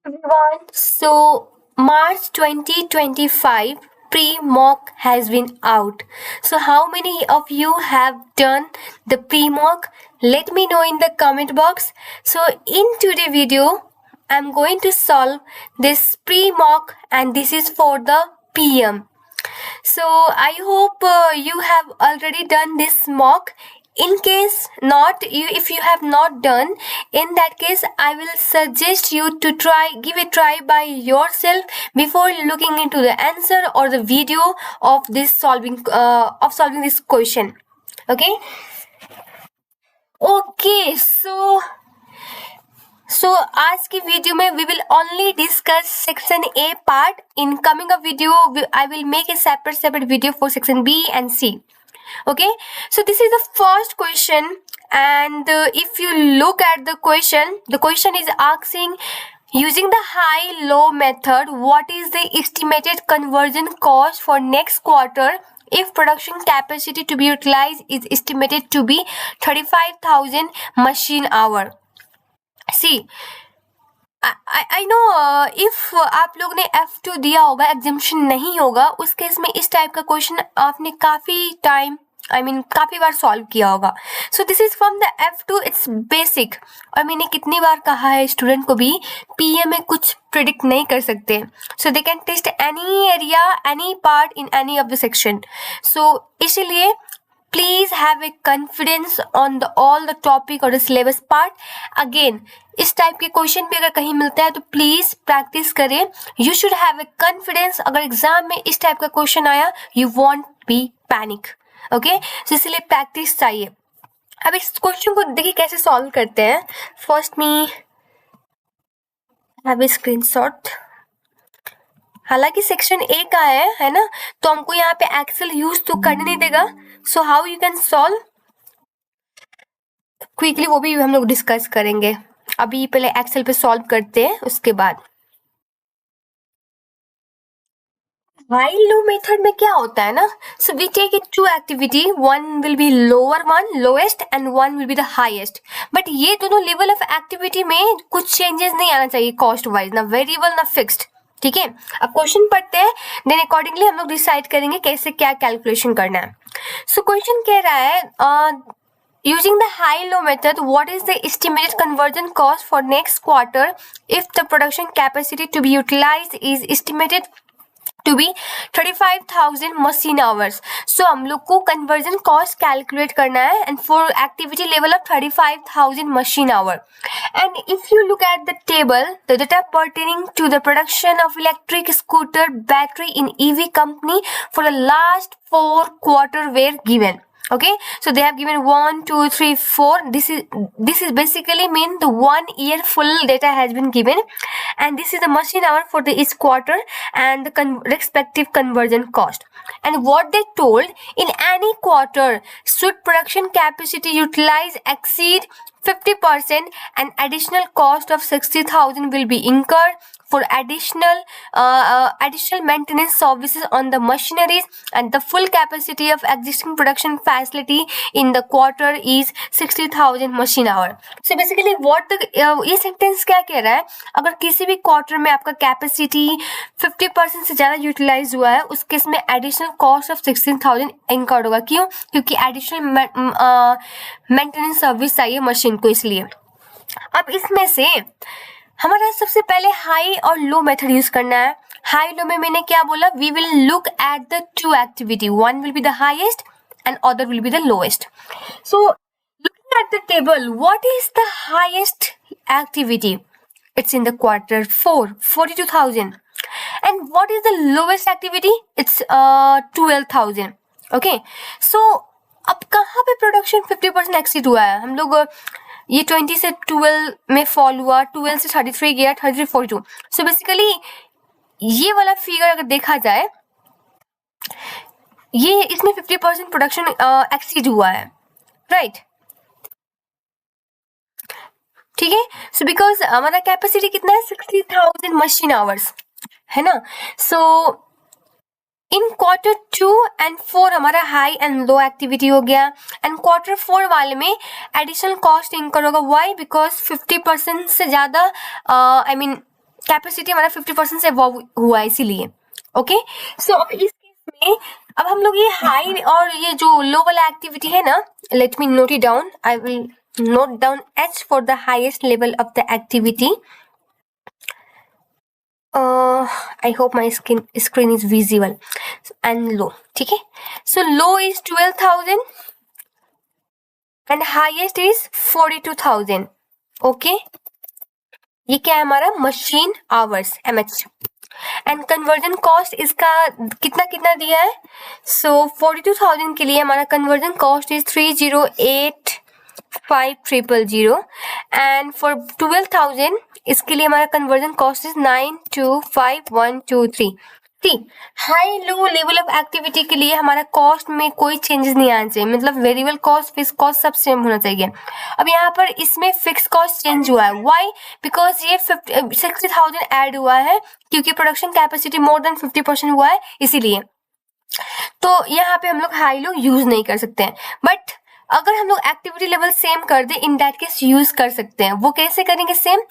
Everyone, so March 2025 pre-mock has been out. So how many of you have done the pre-mock? Let me know in the comment box. So in today's video, I'm going to solve this pre-mock and this is for the PM. So I hope you have already done this mock. In case not, if you have not done, in that case I will suggest you to give a try by yourself before looking into the answer or the video of this solving this question. Okay, so आज की video में we will only discuss section A part. In coming up video, I will make a separate video for section B and C. Okay, so this is the first question, and if you look at the question is asking, using the high-low method, what is the estimated conversion cost for next quarter if production capacity to be utilized is estimated to be 35,000 machine hour? See, I know if आप लोग ने F2 दिया होगा, एग्जामिशन नहीं होगा, उस case में इस टाइप का क्वेश्चन आपने काफी बार सॉल्व किया होगा. So this is from the F2. It's basic. और मैंने कितनी बार कहा है स्टूडेंट को भी, पीए में कुछ प्रिडिक्ट नहीं कर सकते. So they can test any area, any part in any of the section. सो इसीलिए please have a confidence on all the topic or the syllabus part. Again, इस टाइप के क्वेश्चन भी अगर कहीं मिलता है तो प्लीज प्रैक्टिस करें. You should have a confidence. अगर एग्जाम में इस टाइप का क्वेश्चन आया, you want be panic. Okay, तो इसलिए प्रैक्टिस चाहिए. अब इस क्वेश्चन को देखिए कैसे सॉल्व करते हैं. First me have a screenshot. हालांकि सेक्शन ए का है ना, तो हमको यहाँ पे एक्सेल यूज तो करने नहीं देगा. So how you can solve quickly, वो भी हम लोग डिस्कस करेंगे. अभी पहले एक्सेल पे सॉल्व करते हैं, उसके बाद. हाई लो मेथड में क्या होता है ना, so we take it to activity, one will be lower one, lowest, and one will be the highest. But ये दोनों लेवल ऑफ एक्टिविटी में कुछ चेंजेस नहीं आना चाहिए कॉस्ट वाइज, ना वेरिएबल ना फिक्स्ड. ठीक है, अब क्वेश्चन पढ़ते हैं, देन अकॉर्डिंगली हम लोग डिसाइड करेंगे कैसे क्या कैलकुलेशन करना है. सो क्वेश्चन कह रहा है, using the high-low method, what is the estimated conversion cost for next quarter if the production capacity to be utilized is estimated to be 35,000 machine hours? So हम लोग को conversion cost calculate करना है, and for activity level of 35,000 machine hour. And if you look at the table, the data pertaining to the production of electric scooter battery in EV company for the last 4 quarter were given. Okay, so they have given 1 2 3 4. This is basically mean the 1 year full data has been given, and this is the machine hour for the each quarter and the respective conversion cost. And what they told, in any quarter should production capacity utilized exceed 50%, an additional cost of 60,000 will be incurred for additional maintenance services on the machineries, and the full capacity of existing production facility in the quarter is 60,000 machine hour. So basically what ये sentence क्या कह रहा है, अगर किसी भी quarter में आपका कैपेसिटी 50% से ज़्यादा यूटिलाइज हुआ है, उस केस में एडिशनल कॉस्ट ऑफ 16,000 इंकर्ड होगा. क्यों? क्योंकि एडिशनल मेंटेनेंस सर्विस चाहिए मशीन को, इसलिए. अब इसमें से हमारा सबसे पहले हाई और लो मेथड यूज करना है. हाई लो में मैंने क्या बोला, we will look at the two activity, one will be the highest and other will be the lowest. So looking at the table, what is the highest activity? It's in the quarter 4, 42,000. And what is the lowest activity? It's 12,000. Okay, so अब कहाँ पे production 50% exceed हुआ है? हम लोग ये 20 से 12 में फॉल हुआ, 12 से 33 गया, 33 42. सो बेसिकली ये वाला फिगर अगर देखा जाए, ये इसमें 50% प्रोडक्शन एक्सीड हुआ है, राइट? ठीक है, सो बिकॉज हमारा कैपेसिटी कितना है, 60,000 मशीन आवर्स है ना. सो इन क्वार्टर 2 and 4 हमारा हाई एंड लो एक्टिविटी हो गया, एंड क्वार्टर 4 वाले में एडिशनल कॉस्ट इंकर होगा. वाई? बिकॉज 50% से ज़्यादा कैपेसिटी हमारा 50% से हुआ है इसीलिए। ओके, सो अब इस केस में अब हम लोग ये हाई और ये जो लो वाला एक्टिविटी है ना, let me note it down, I will note down H for the highest level of the activity. I hope my screen is visible. And low, ठीक है. So low is 12,000 and highest is 42,000. Okay, ये क्या है हमारा machine hours MH. And conversion cost इसका कितना कितना दिया है. सो 42,000 के लिए हमारा conversion cost is 3085000 and for 12,000 इसके लिए हमारा conversion cost is 925123. High low level of activity के लिए हमारा कॉस्ट में कोई चेंजेस नहीं आना चाहिए, मतलब वेरिएबल कॉस्ट फिक्स कॉस्ट सब सेम होना चाहिए. अब यहाँ पर इसमें फिक्स कॉस्ट चेंज हुआ है. व्हाई? बिकॉज ये 60,000 ऐड हुआ है क्योंकि प्रोडक्शन कैपेसिटी मोर देन 50% हुआ है इसीलिए. तो यहाँ पे हम लोग हाई लो यूज नहीं कर सकते हैं, बट अगर हम लोग एक्टिविटी लेवल सेम कर दे इन दैट केस यूज कर सकते हैं. वो कैसे करेंगे सेम?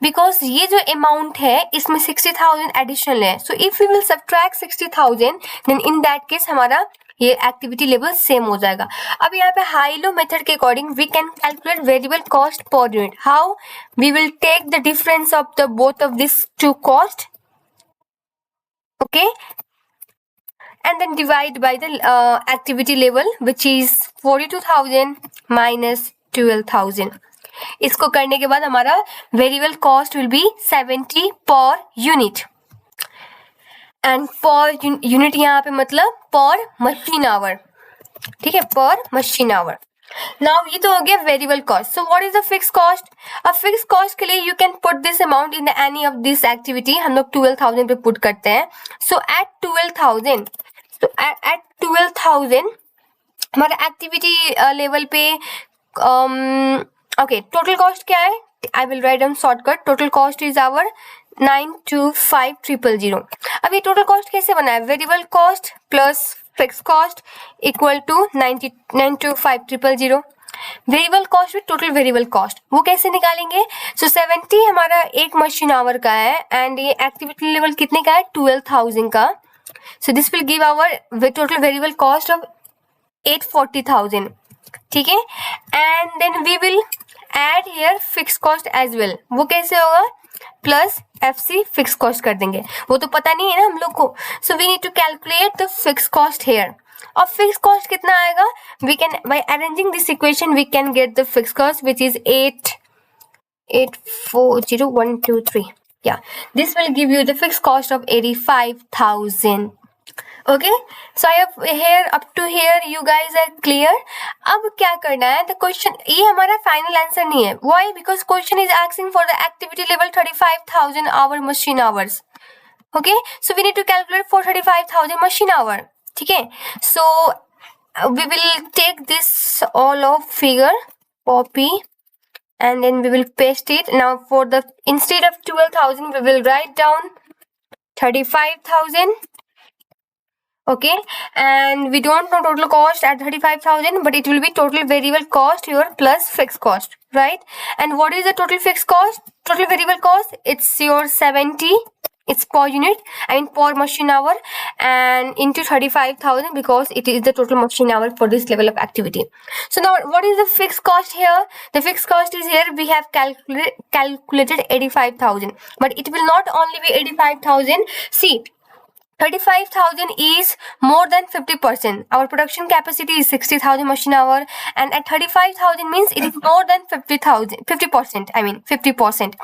बिकॉज ये जो अमाउंट है इसमें 60,000 एडिशनल है. So if we will subtract 60,000 then in that case हमारा ये एक्टिविटी लेवल सेम हो जाएगा. अब यहाँ पे हाई लो मेथड के according we can calculate variable cost per unit. How? We will take the difference of the both of this two cost, okay, and then divide by the activity level which is 42,000 minus 12,000. इसको करने के बाद हमारा variable cost will be 70 per unit. And per unit यहाँ पे मतलब पर machine our, ठीक है, पर मशीन आवर. नाउ ये तो हो गया variable cost. So what is the fix cost? अब फिक्स कॉस्ट के लिए you can put this amount in any of this activity. हम लोग 12,000 पे पुट करते हैं. सो एट 12,000 हमारा एक्टिविटी लेवल पे ओके टोटल कॉस्ट क्या है? I will write down shortcut. Total cost is our 925000. अब ये टोटल कॉस्ट कैसे बना है? Variable cost plus fix cost equal to 925000. Variable cost with total variable cost वो कैसे निकालेंगे? सो 70 हमारा एक मशीन आवर का है एंड ये एक्टिविटी लेवल कितने का है? 12,000 का. So this will give our total variable cost of 840,000. ठीक है, and then we will add here fixed cost as well. वो कैसे होगा? प्लस FC fixed cost कर देंगे. वो तो पता नहीं है ना हम लोग को. So we need to calculate the fixed cost here. और fixed cost कितना आएगा? We can by arranging this equation we can get the fixed cost which is 840123. Yeah, this will give you the fixed cost of 85,000. Okay, so I have here up to here you guys are clear. अब क्या करना है? The question ये हमारा final answer नहीं है. Why? Because question is asking for the activity level 35,000 hour machine hours. Okay, so we need to calculate for 35,000 machine hour. ठीक है, so we will take this all of figure, copy, and then we will paste it. Now for the instead of 12,000 we will write down 35,000. Okay, and we don't know total cost at 35,000, but it will be total variable cost here plus fixed cost, right? And what is the total fixed cost? Total variable cost, it's your 70, it's per unit, I mean per machine hour, and into 35,000 because it is the total machine hour for this level of activity. So now what is the fixed cost here? The fixed cost is here we have calculated 85,000, but it will not only be 85,000. See, 35,000 is more than 50%. Our production capacity is 60,000 machine hour, and at 35,000 means it is more than 50%. I mean 50%.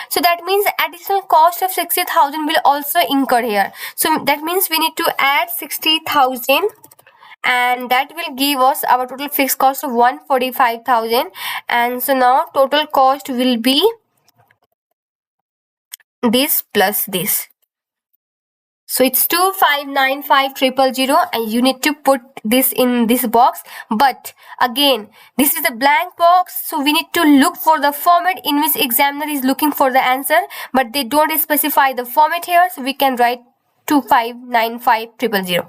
So that means additional cost of 60,000 will also incur here. So that means we need to add 60,000, and that will give us our total fixed cost of 145,000. And so now total cost will be this plus this. So it's 2595000 and you need to put this in this box. But again, this is a blank box, so we need to look for the format in which examiner is looking for the answer, but they don't specify the format here, so we can write 2595000.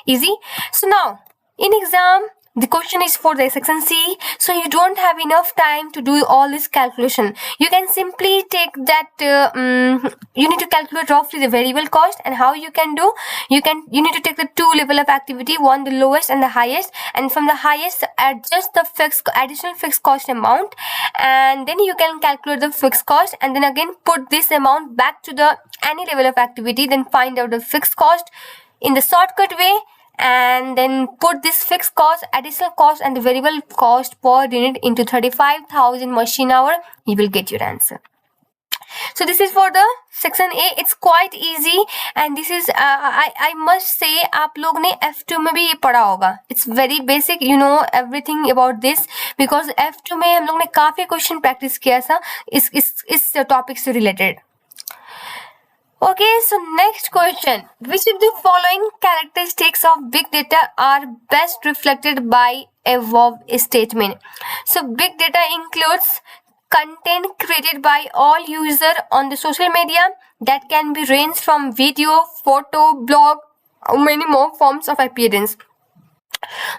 Easy. So now in exam the question is for the section C, so you don't have enough time to do all this calculation. You can simply take that, you need to calculate roughly the variable cost, and how you can do, you need to take the two level of activity, one the lowest and the highest, and from the highest adjust the additional fixed cost amount, and then you can calculate the fixed cost, and then again put this amount back to the any level of activity, then find out the fixed cost in the shortcut way, and then put this fixed cost, additional cost, and the variable cost per unit into 35,000 machine hour. You will get your answer. So this is for the section A. It's quite easy, and this is I must say आप लोग ने F2 में भी ये पढ़ा होगा. It's very basic, you know everything about this, because F2 में हम लोग ने काफी क्वेश्चन प्रैक्टिस किया था इस टॉपिक से related. Okay, so next question. Which of the following characteristics of big data are best reflected by above statement? So big data includes content created by all user on the social media that can be ranged from video, photo, blog, or many more forms of appearance.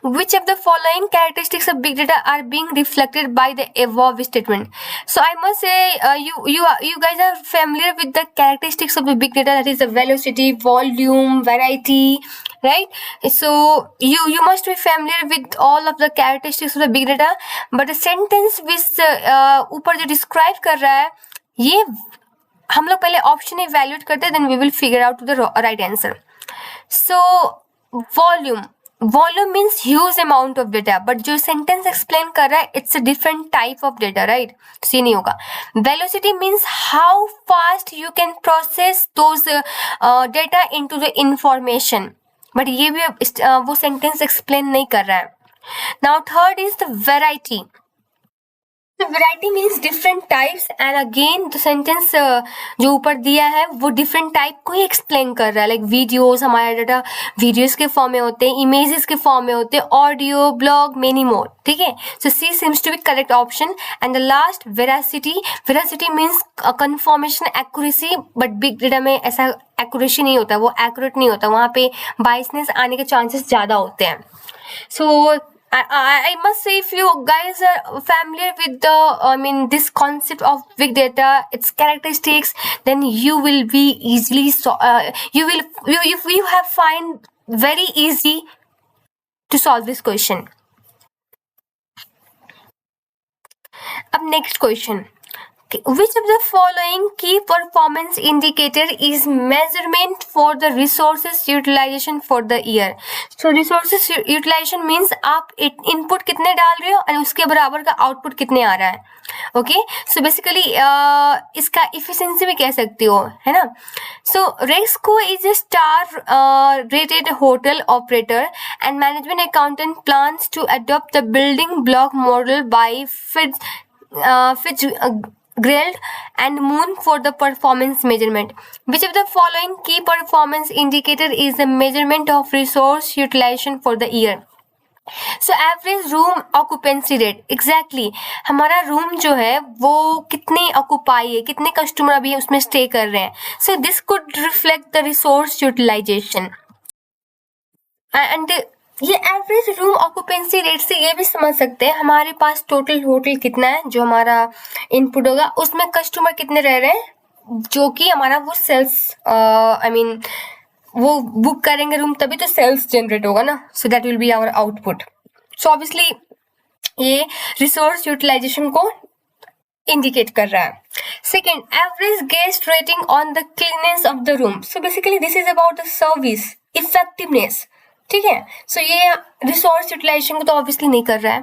Which of the following characteristics of big data are being reflected by the above statement? So I must say, you guys are familiar with the characteristics of the big data, that is the velocity, volume, variety, right? So you must be familiar with all of the characteristics of the big data, but the sentence which ऊपर जो describe कर रहा है, ये हम लोग पहले option evaluate करते हैं, then we will figure out the right answer. So volume means huge amount of data, but जो sentence explain कर रहा है, it's a different type of data, right? तो ये नहीं होगा. Velocity means how fast you can process those data into the information, but ये भी वो sentence explain नहीं कर रहा है. Now third is the variety. So variety means different types, and again the sentence जो ऊपर दिया है वो different type को ही explain कर रहा है. Like videos, हमारा डाटा videos के फॉर्म में होते हैं, images के फॉर्म में होते हैं, audio, blog, many more. ठीक है? So C seems to be correct option. And the last, veracity. Veracity means confirmation, accuracy, but big data में ऐसा accuracy नहीं होता, वो accurate नहीं होता, वहाँ पे biasness आने के chances ज़्यादा होते हैं. So I must say, if you guys are familiar with the this concept of big data, its characteristics, then you will be easily you have find very easy to solve this question. Up next question. Which of the following key performance indicator is measurement for the resources utilization for the year? So resources utilization means आप input कितने डाल रहे हो और उसके बराबर का output कितने आ रहा है. Okay, so basically इसका efficiency भी कह सकते हो, है ना? So Rexco is a star rated hotel operator, and management accountant plans to adopt the building block model by Grilled and Moon for the performance measurement. Which of the following key performance indicator is the measurement of resource utilization for the year? So average room occupancy rate. Exactly. हमारा room जो है वो कितने occupy है, कितने customer अभी उसमें stay कर रहे हैं. So this could reflect the resource utilization. And ये एवरेज रूम ऑक्यूपेंसी रेट से ये भी समझ सकते हैं हमारे पास टोटल होटल कितना है, जो हमारा इनपुट होगा उसमें कस्टमर कितने रह रहे हैं, जो कि हमारा वो सेल्स वो बुक करेंगे रूम तभी तो सेल्स जनरेट होगा ना. So that will be our output. So obviously ये रिसोर्स यूटिलाइजेशन को इंडिकेट कर रहा है. Second, average guest rating on the cleanliness of the room. So basically this is about the service effectiveness. ठीक है, सो ये रिसोर्स यूटिलाइजेशन को तो ऑब्वियसली नहीं कर रहा है.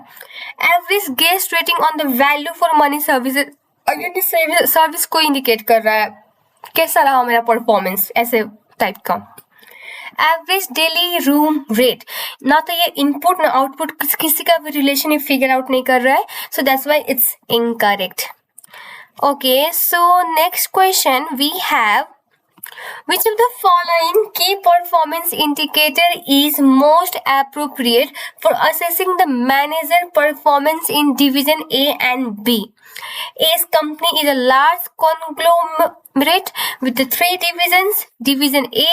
Average guest rating on the value for money services, again service को इंडिकेट कर रहा है, कैसा रहा मेरा परफॉर्मेंस, ऐसे टाइप का. एवरेज डेली रूम रेट, ना तो ये इनपुट ना आउटपुट किसी का भी रिलेशन ये फिगर आउट नहीं कर रहा है. So that's why it's incorrect. Okay, so next question we have, which of the following key performance indicator is most appropriate for assessing the manager performance in division A and B? A's company is a large conglomerate with the three divisions. Division A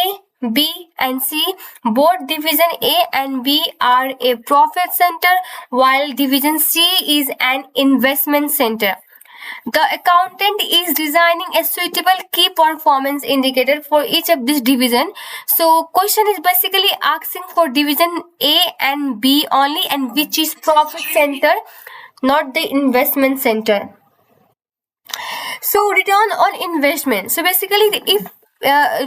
B and C, both division A and B are a profit center, while division C is an investment center. The accountant is designing a suitable key performance indicator for each of this division. So question is basically asking for division A and B only, and which is profit center, not the investment center. So return on investment. So basically if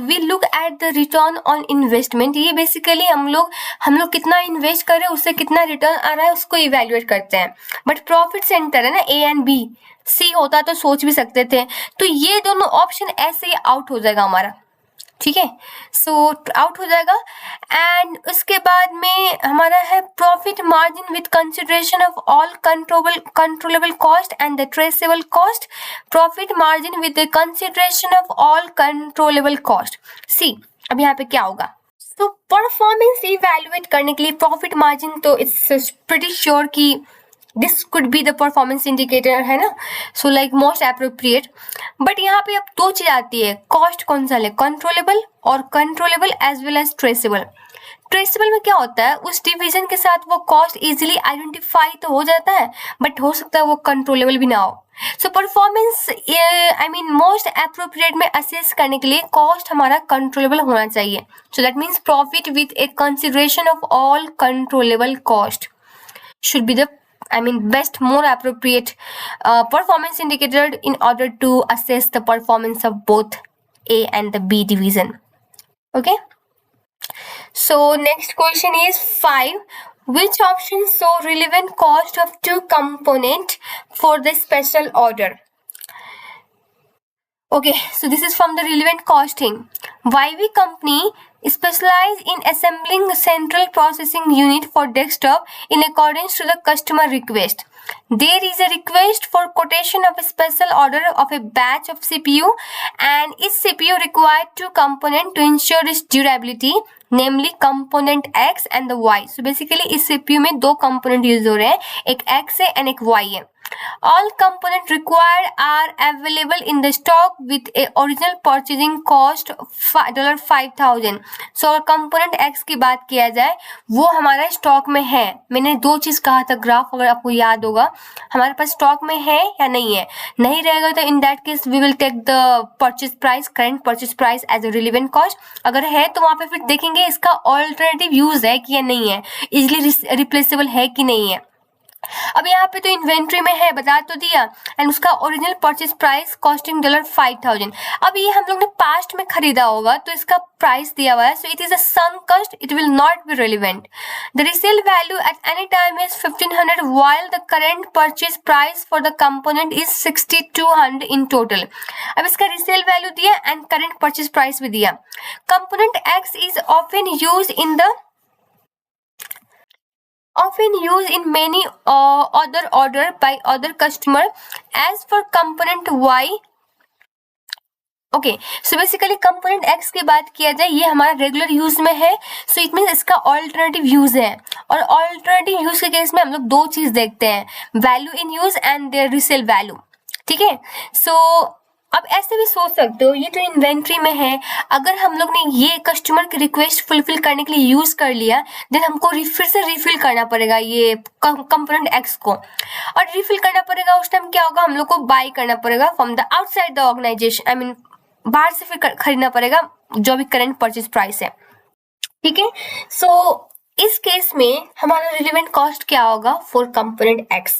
we look at the return on investment, ये basically हम लोग कितना invest कर रहे हैं, उससे कितना return आ रहा है, उसको इवेल्युएट करते हैं. बट प्रॉफिट सेंटर है ना, ए एंड बी, सी होता तो सोच भी सकते थे. तो ये दोनों ऑप्शन ऐसे ही आउट हो जाएगा हमारा. ठीक है, सो आउट हो जाएगा. एंड उसके बाद में हमारा है profit margin with consideration of all controllable cost and the traceable cost. Profit margin with the consideration of all controllable cost. See अब यहाँ पे क्या होगा, तो परफॉर्मेंस इवैल्यूएट करने के लिए प्रॉफिट मार्जिन तो इट्स प्रीटी श्योर कि this could be the performance indicator, है ना. So like most appropriate. But यहाँ पे अब दो चीज आती है, कॉस्ट कौन सा ले, कंट्रोलेबल और controllable as well as traceable. Traceable में क्या होता है, उस डिवीजन के साथ वो कॉस्ट इजीली आइडेंटिफाई तो हो जाता है, बट हो सकता है वो कंट्रोलेबल भी ना हो. So performance I mean most appropriate में असेस करने के लिए कॉस्ट हमारा कंट्रोलेबल होना चाहिए. So that means profit with A consideration of all controllable cost should be the best, more appropriate performance indicator in order to assess the performance of both A and the B division. Okay, so next question is 5. Which option show relevant cost of two component for the special order? Okay, so this is from the relevant costing. YV company specialize in assembling the central processing unit for desktop in accordance to the customer request. There is a request for quotation of a special order of a batch of CPU, and each CPU required two components to ensure its durability, namely component X and the Y. So basically इस CPU में दो component use हो रहे हैं, एक X है and एक Y है. All components required are available in the stock with a original purchasing cost $5,000. So component X की बात किया जाए, वो हमारा स्टॉक में है. मैंने दो चीज कहा था ग्राफ, अगर आपको याद होगा, हमारे पास स्टॉक में है या नहीं है. नहीं रहेगा तो in that case we will take the purchase price, current purchase price as a relevant cost. अगर है तो वहां पे फिर देखेंगे इसका ऑल्टरनेटिव यूज है कि या नहीं है, इजिली रिप्लेसेबल है कि नहीं है. अब यहाँ पे तो इन्वेंट्री में है, बता तो दिया, एंड उसका ओरिजिनल परचेज प्राइस कॉस्टिंग $5,000. अब ये हम लोग ने पास्ट में खरीदा होगा तो इसका प्राइस दिया हुआ है, so it is a sunk cost, it will not be relevant. The resale value at any time is 1500 while the current purchase price for the component is 6200 in total. अब इसका रिसेल वैल्यू दिया and current purchase price भी दिया. Component X is often used in many other order by other customer. As for component Y, okay, so basically component X की बात किया जाए, ये हमारा रेगुलर यूज में है, सो इट मीन इसका ऑल्टरनेटिव यूज है. और ऑल्टरनेटिव यूज के केस में हम लोग दो चीज देखते हैं, value in use and their resale value. ठीक है, सो अब ऐसे भी सोच सकते हो, ये तो इन्वेंट्री में है, अगर हम लोग ने ये कस्टमर की रिक्वेस्ट फुलफिल करने के लिए यूज कर लिया, देन हमको फिर से रिफिल करना पड़ेगा ये कंपोनेंट X को. और रिफिल करना पड़ेगा उस टाइम क्या होगा, हम लोग को बाय करना पड़ेगा from the outside the organization, I mean बाहर से फिर खरीदना पड़ेगा जो भी करंट परचेज प्राइस है. ठीक है, सो इस केस में हमारा रिलेवेंट कॉस्ट क्या होगा for component X,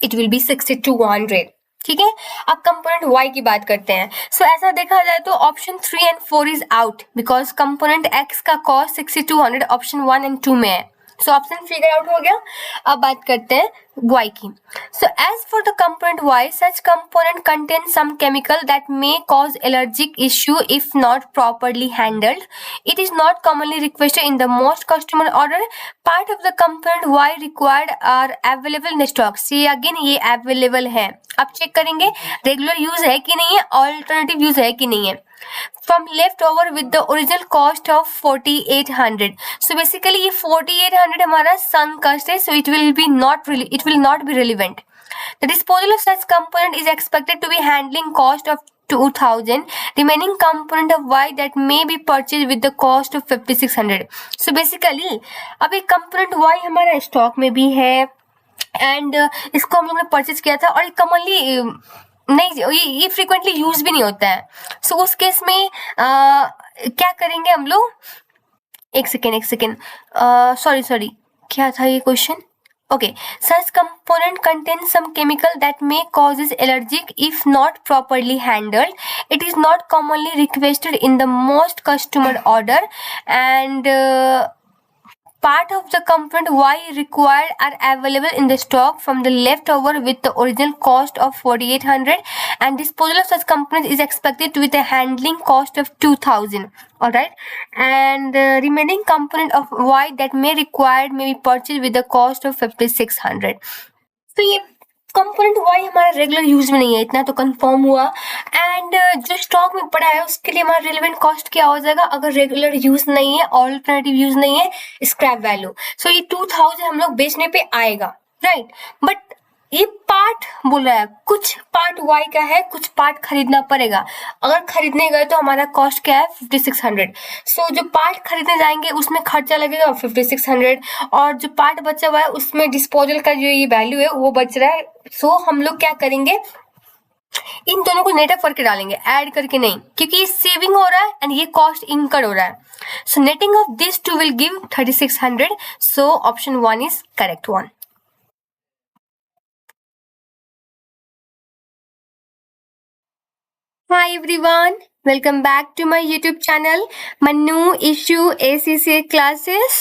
it will be 6200. ठीक है, अब कंपोनेंट Y की बात करते हैं. सो ऐसा देखा जाए तो option 3 and 4 is out because component X का कॉस्ट 6200 ऑप्शन 1 and 2 में है. सो ऑप्शन फिगर आउट हो गया. अब बात करते हैं Y की. So as for the component Y, such component contain some chemical that may cause allergic issue if not properly handled. It is not commonly requested in the most customer order. Part of the component Y required are available in stock. See again ये available है. अब check करेंगे regular use है कि नहीं है, alternative use है कि नहीं है. From left over with the original cost of 4800. So basically ये 4800 हमारा sunk cost है, so it will not be relevant. The disposal of such component is expected to be handling cost of 2000, remaining component of Y that may be purchased with the cost of 5600. So basically अब एक component Y हमारा stock में भी है and इसको हम लोग ने परचेज किया था और कॉमनली नहीं ये फ्रिक्वेंटली यूज भी नहीं होता है. सो उस केस में क्या करेंगे हम लोग. एक सेकेंड सॉरी क्या था ये question. Okay, such component contains some chemical that may causes allergic if not properly handled. It is not commonly requested in the most customer order, and part of the component Y required are available in the stock from the leftover with the original cost of 4800, and disposal of such components is expected with a handling cost of 2000. Alright, and remaining component of Y that may required may be purchased with the cost of 5600. तो ये component Y हमारा regular use में नहीं है, इतना तो confirm हुआ. And जो स्टॉक में पड़ा है उसके लिए हमारा रिलेवेंट कॉस्ट क्या हो जाएगा अगर रेगुलर यूज नहीं है, ऑल्टरनेटिव यूज नहीं है, स्क्रैप वैल्यू. सो ये 2000 हम लोग बेचने पे आएगा, राइट. बट ये पार्ट बोल रहा है कुछ पार्ट वाई का है, कुछ पार्ट खरीदना पड़ेगा. अगर खरीदने गए तो हमारा कॉस्ट क्या है 5600. सो जो पार्ट खरीदने जाएंगे उसमें खर्चा लगेगा 5600, और जो पार्ट बचा हुआ है उसमें डिस्पोजल का जो ये वैल्यू है वो बच रहा है. सो हम लोग क्या करेंगे, इन दोनों को नेट अप करके डालेंगे, ऐड करके नहीं, क्योंकि ये सेविंग हो रहा है एंड ये कॉस्ट इनकर्ड हो रहा है. So netting off this two will give 3600. So option 1 is correct one. Hi everyone, welcome back to my YouTube channel, Manu Issue ACCA classes.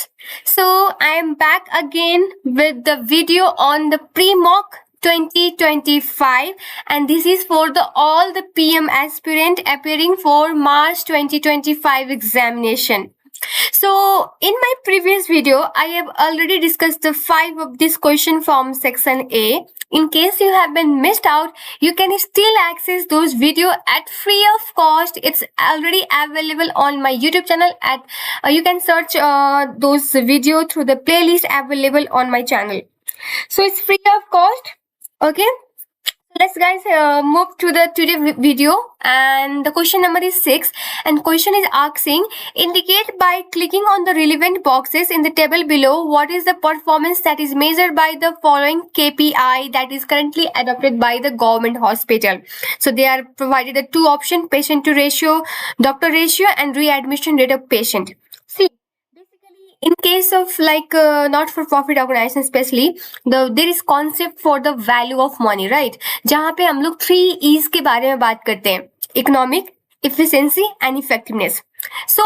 So I am back again with the video on the pre-mock 2025, and this is for the all the PM aspirant appearing for March 2025 examination. So in my previous video, I have already discussed the 5 of this question from section A. In case you have been missed out, you can still access those video at free of cost. It's already available on my YouTube channel at, you can search those video through the playlist available on my channel. So it's free of cost. Okay. Let's guys move to the today video, and the question number is 6, and question is asking, indicate by clicking on the relevant boxes in the table below what is the performance that is measured by the following KPI that is currently adopted by the government hospital. So they are provided the 2 options, patient to ratio, doctor ratio, and readmission rate of patient. See, in case of like not for profit organization especially, there is concept for the value of money, right? जहाँ पे हम लोग 3 E's के बारे में बात करते हैं, economic, efficiency and effectiveness. So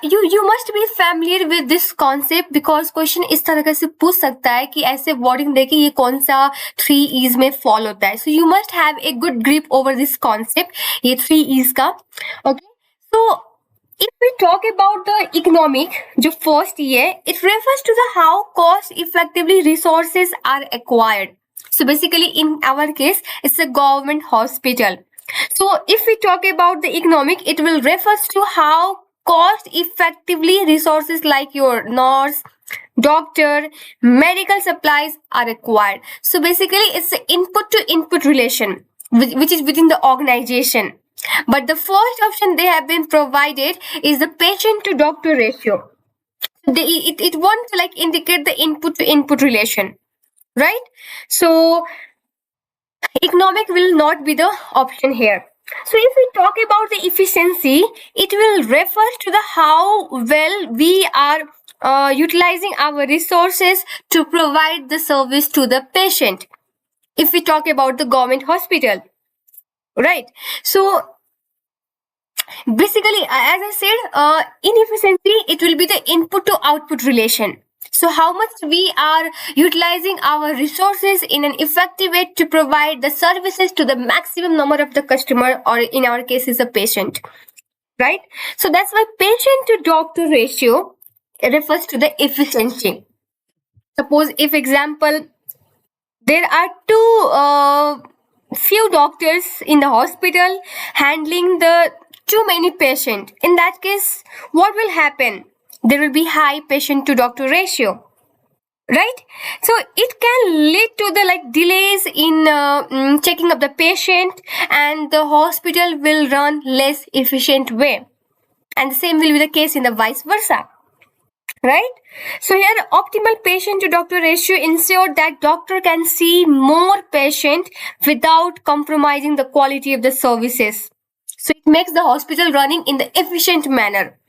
you must be familiar with this concept because question इस तरह से पूछ सकता है कि ऐसे wording दे कि ये कौन सा 3 E's में fall होता है. So you must have a good grip over this concept, ये 3 E's का. Okay, so if we talk about the economic, जो first year, it refers to the how cost effectively resources are acquired. So basically in our case, it's a government hospital. So if we talk about the economic, it will refers to how cost effectively resources like your nurse, doctor, medical supplies are acquired. So basically it's the input to input relation, which is within the organization. But the first option they have been provided is the patient to doctor ratio. It won't like indicate the input to input relation, right? So economic will not be the option here. So if we talk about the efficiency, it will refer to the how well we are utilizing our resources to provide the service to the patient. If we talk about the government hospital, right? So basically, as I said, inefficiency, it will be the input to output relation. So how much we are utilizing our resources in an effective way to provide the services to the maximum number of the customer, or in our case is the patient, right? So that's why patient to doctor ratio refers to the efficiency. Suppose if example, there are few doctors in the hospital handling the too many patients. In that case, what will happen? There will be high patient to doctor ratio, right? So it can lead to the like delays in checking up the patient, and the hospital will run less efficient way, and the same will be the case in the vice versa, right? So here optimal patient to doctor ratio ensure that doctor can see more patient without compromising the quality of the services, so it makes the hospital running in the efficient manner.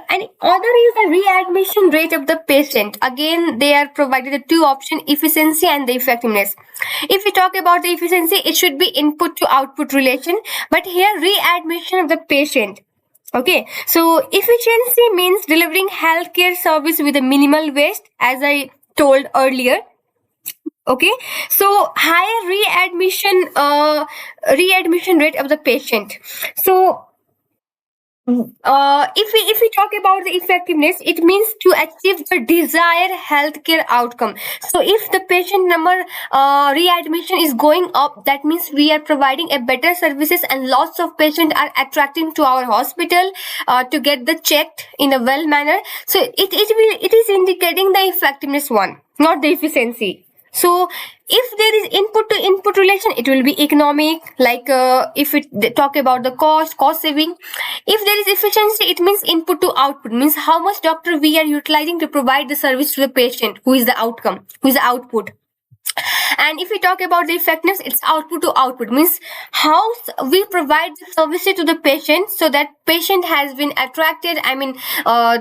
And other is the readmission rate of the patient. Again, they are provided the two options, efficiency and the effectiveness. If we talk about the efficiency, it should be input to output relation, but here readmission of the patient. Okay, so efficiency means delivering healthcare service with a minimal waste, as I told earlier. Okay, so higher readmission rate of the patient. So if we talk about the effectiveness, it means to achieve the desired healthcare outcome. So if the patient number readmission is going up, that means we are providing a better services, and lots of patients are attracting to our hospital to get the checked in a well manner. So it is indicating the effectiveness one, not the efficiency. So if there is input to input relation, it will be economic. Like if we talk about the cost saving. If there is efficiency, it means input to output, means how much doctor we are utilizing to provide the service to the patient, who is the outcome, who is the output. And if we talk about the effectiveness, it's output to output, means how we provide the services to the patient so that patient has been attracted. I mean,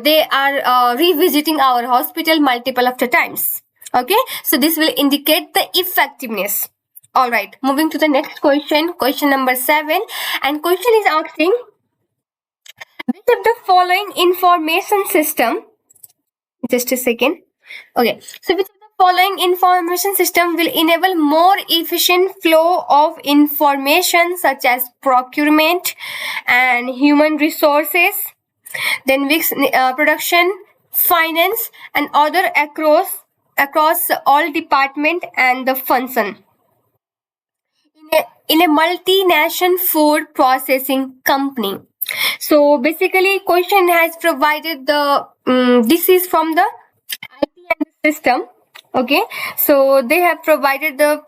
they are revisiting our hospital multiple of the times. Okay, so this will indicate the effectiveness. All right, moving to the next question, question number 7, and question is asking, which of the following information system, just a second. Okay, so which of the following information system will enable more efficient flow of information, such as procurement and human resources, then production, finance, and other across all department and the function in a multinational food processing company. So basically, question has provided the this is from the IT and the system. Okay, so they have provided the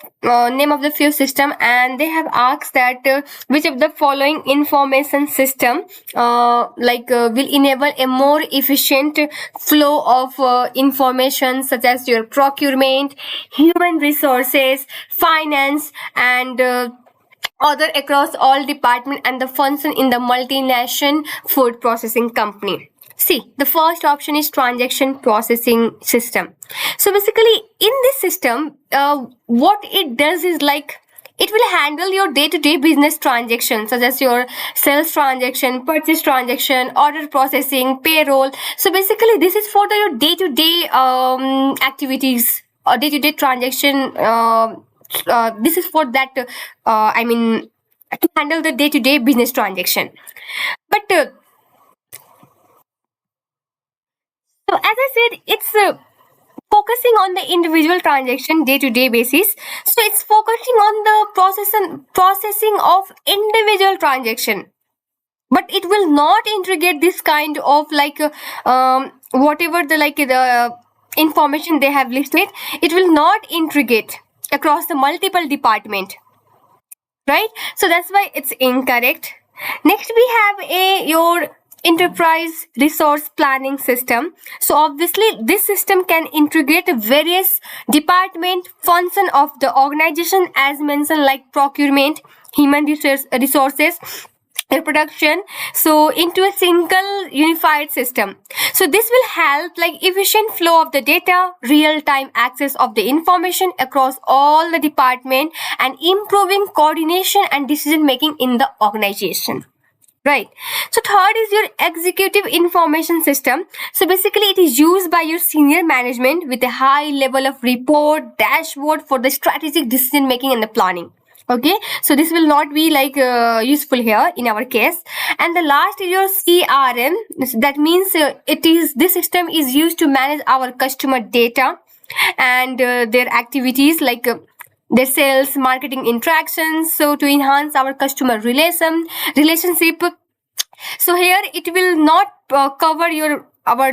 name of the few system, and they have asked that which of the following information system will enable a more efficient flow of information, such as your procurement, human resources, finance, and other across all department and the function in the multinational food processing company. See, the first option is transaction processing system. So basically, in this system, what it does is like it will handle your day-to-day business transactions, such as your sales transaction, purchase transaction, order processing, payroll. So basically, this is for your day-to-day activities or day-to-day transaction. This is for that. I mean, to handle the day-to-day business transaction. But so as I said, it's focusing on the individual transaction day-to-day basis. So it's focusing on the processing of individual transaction, but it will not integrate this kind of whatever the information they have listed. It will not integrate across the multiple department, right? So that's why it's incorrect. Next we have your enterprise resource planning system. So obviously this system can integrate various department function of the organization, as mentioned, like procurement, human resources, reproduction, so into a single unified system. So this will help like efficient flow of the data, real time access of the information across all the department, and improving coordination and decision making in the organization. Right. So third is your executive information system. So basically it is used by your senior management with a high level of report, dashboard for the strategic decision making and the planning. Okay, so this will not be useful here in our case. And the last is your CRM. That means this system is used to manage our customer data and their activities, their sales, marketing interactions, so to enhance our customer relationship. So here it will not cover your our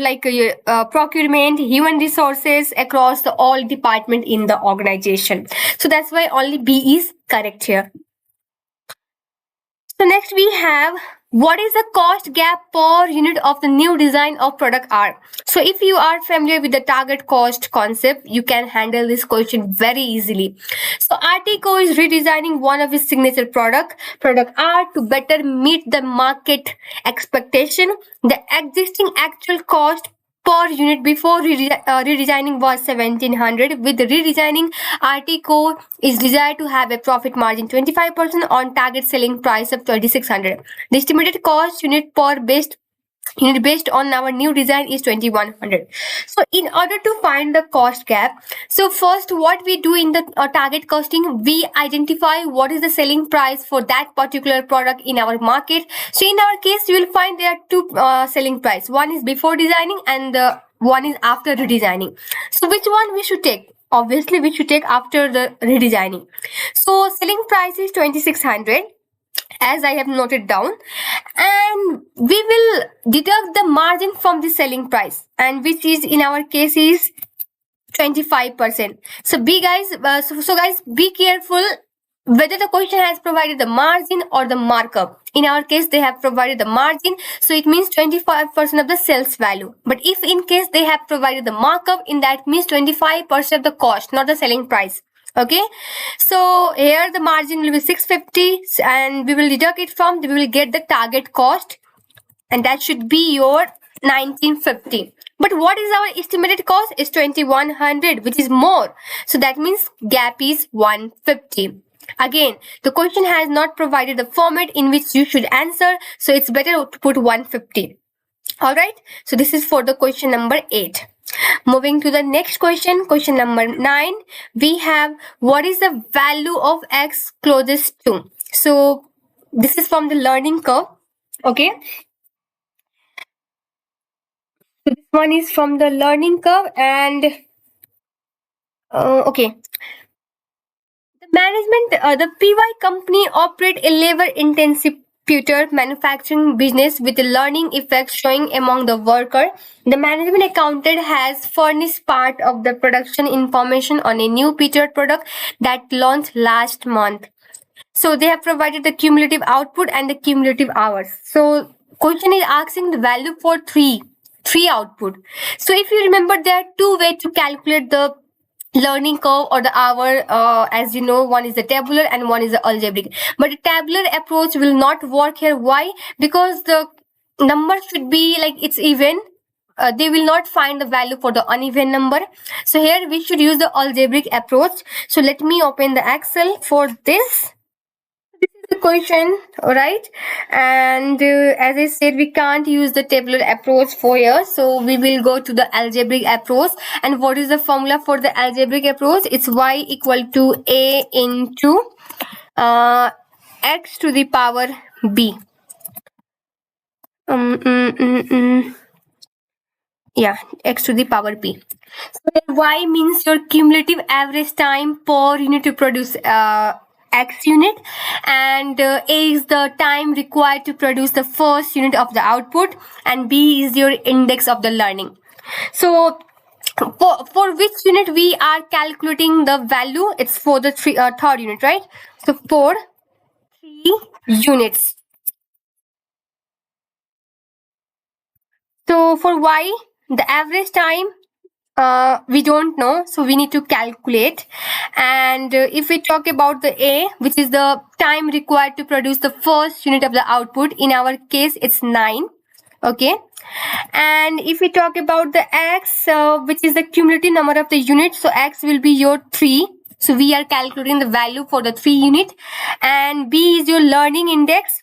procurement, human resources across all department in the organization. So that's why only B is correct here. So next we have, what is the cost gap per unit of the new design of product R? So if you are familiar with the target cost concept, you can handle this question very easily. So Artico is redesigning one of its signature product R, to better meet the market expectation. The existing actual cost per unit before redesigning was 1700. With the redesigning, Artico is desired to have a profit margin 25% on target selling price of 2600. The estimated cost unit based on our new design is 2100. So in order to find the cost gap, so first what we do in the target costing, we identify what is the selling price for that particular product in our market. So in our case, you will find there are two selling price. One is before designing and one is after redesigning. So which one we should take? Obviously we should take after the redesigning. So selling price is 2600, as I have noted down, and we will deduct the margin from the selling price, and which is in our case is 25%. So be guys, so guys, be careful whether the question has provided the margin or the markup. In our case, they have provided the margin, so it means 25% of the sales value. But if in case they have provided the markup, in that means 25% of the cost, not the selling price. Okay, so here the margin will be 650, and we will deduct it from, we will get the target cost, and that should be your 1950. But what is our estimated cost? Is 2100, which is more. So that means gap is 150. Again, the question has not provided the format in which you should answer, so it's better to put 150. Alright, so this is for the question number 8. Moving to the next question, question number 9, we have, what is the value of x closest to? So this is from the learning curve. Okay, so this one is from the learning curve, and okay. The PY company operate a labor-intensive computer manufacturing business with a learning effect showing among the worker. The management accountant has furnished part of the production information on a new featured product that launched last month. So they have provided the cumulative output and the cumulative hours. So question is asking the value for three output. So if you remember, there are two ways to calculate the learning curve or the hour. As you know, one is the tabular and one is the algebraic. But the tabular approach will not work here. Why? Because the number should be like it's even. They will not find the value for the uneven number. So here we should use the algebraic approach. So let me open the Excel for this. This is the question, alright, and as I said, we can't use the tabular approach for here, so we will go to the algebraic approach. And what is the formula for the algebraic approach? It's y equal to a into x to the power b. Yeah, x to the power b. So y means your cumulative average time per unit to produce x unit, and a is the time required to produce the first unit of the output, and b is your index of the learning. So for which unit we are calculating the value? It's for the third unit, right? So for 3 units. So for y, the average time we don't know, so we need to calculate. And if we talk about the a, which is the time required to produce the first unit of the output, in our case it's 9. Okay, and if we talk about the x, which is the cumulative number of the units, so x will be your 3. So we are calculating the value for the 3 unit, and b is your learning index,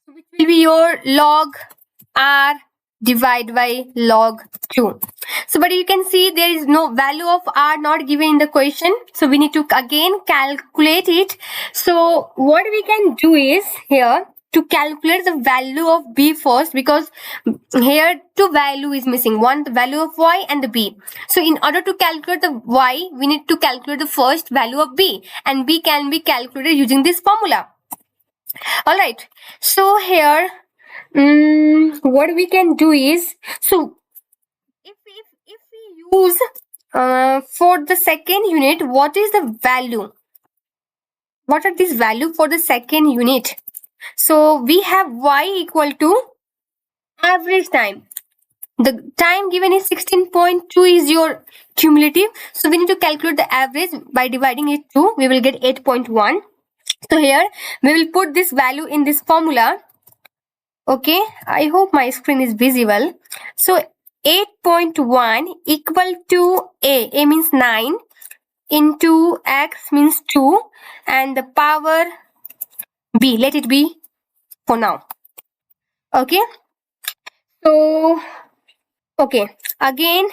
which will be your log r divided by log 2. So but you can see there is no value of r not given in the question, so we need to again calculate it. So what we can do is here to calculate the value of b first, because here two value is missing, one the value of y and the b. So in order to calculate the y, we need to calculate the first value of b, and b can be calculated using this formula. All right, so here What we can do is, so if we use for the second unit, what is the value? What are these value for the second unit? So we have y equal to average time. The time given is 16.2 is your cumulative. So we need to calculate the average by dividing it 2. We will get 8.1. So here we will put this value in this formula. Okay, I hope my screen is visible. So 8.1 equal to A means 9 into X means 2 and the power B, let it be for now. Okay, so okay, again